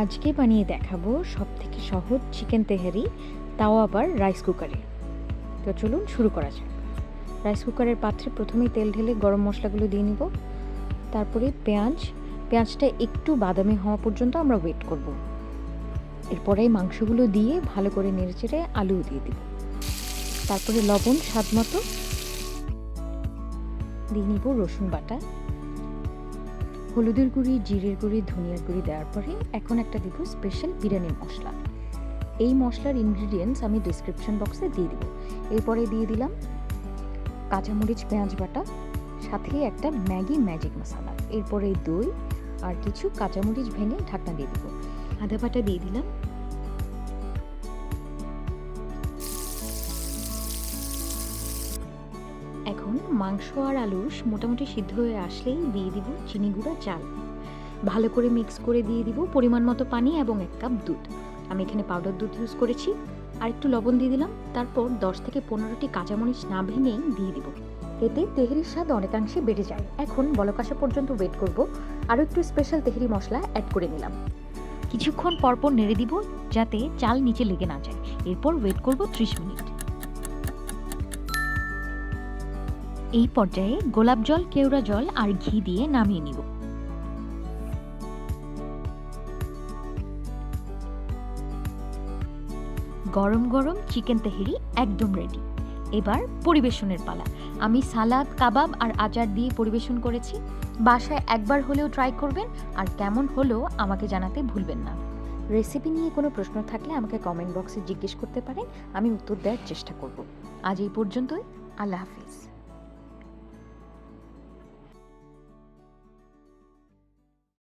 আজকে বানিয়ে দেখাবো সবথেকে সহজ চিকেন তেহারি, তাও আবার রাইস কুকারে। তো চলুন শুরু করা যাক। রাইস কুকারের পাত্রে প্রথমেই তেল ঢেলে গরম মশলাগুলো দিয়ে নিব। তারপরে পেঁয়াজটা একটু বাদামি হওয়া পর্যন্ত আমরা ওয়েট করব। এরপরে মাংসগুলো দিয়ে ভালো করে নেড়েচেড়ে আলুও দিয়ে দিব। তারপরে লবণ স্বাদ মতো দিয়ে নিব, রসুন বাটা, হলুদের গুঁড়ি, জিরের গুঁড়ি, ধনিয়ার গুঁড়ি দেওয়ার পরে এখন একটা দিব স্পেশাল বিরিয়ানির মশলা। এই মশলার ইনগ্রিডিয়েন্টস আমি ডিসক্রিপশন বক্সে দিয়ে দিব। এরপরে দিয়ে দিলাম কাঁচামরিচ, পেঁয়াজ বাটা, সাথে একটা ম্যাগি ম্যাজিক মশলা, এরপরে দই আর কিছু কাঁচামরিচ ভেঙে ঢাকনা দিয়ে দিব। আদা বাটা দিয়ে দিলাম। এখন মাংস আর আলু মোটামুটি সিদ্ধ হয়ে আসলেই দিয়ে দিব চিনি গুঁড়া, চাল, ভালো করে মিক্স করে দিয়ে দিব পরিমাণ মতো পানি এবং 1 কাপ দুধ। আমি এখানে পাউডার দুধ ইউজ করেছি। আর একটু লবণ দিয়ে দিলাম। তারপর 10 থেকে 15টি কাঁচামরিচ না ভেঙেই দিয়ে দিব। এতে তেহারির স্বাদ অনেকাংশে বেড়ে যায়। এখন বলক আসা পর্যন্ত ওয়েট করব। আরও একটু স্পেশাল তেহারি মশলা অ্যাড করে নিলাম। কিছুক্ষণ পরপর নেড়ে দিব যাতে চাল নিচে লেগে না যায়। এরপর ওয়েট করব 30 মিনিট। এই পর্যায়ে গোলাপ জল, কেওড়া জল আর ঘি দিয়ে নামিয়ে নিব। গরম গরম চিকেন তেহারি একদম রেডি। এবার পরিবেশনের পালা। আমি সালাদ, কাবাব আর আচার দিয়ে পরিবেশন করেছি। বাসায় একবার হলেও ট্রাই করবেন, আর কেমন হলো আমাকে জানাতে ভুলবেন না। রেসিপি নিয়ে কোনো প্রশ্ন থাকলে আমাকে কমেন্ট বক্সে জিজ্ঞেস করতে পারেন, আমি উত্তর দেওয়ার চেষ্টা করব। আজ এই পর্যন্তই। আল্লাহ হাফিজ।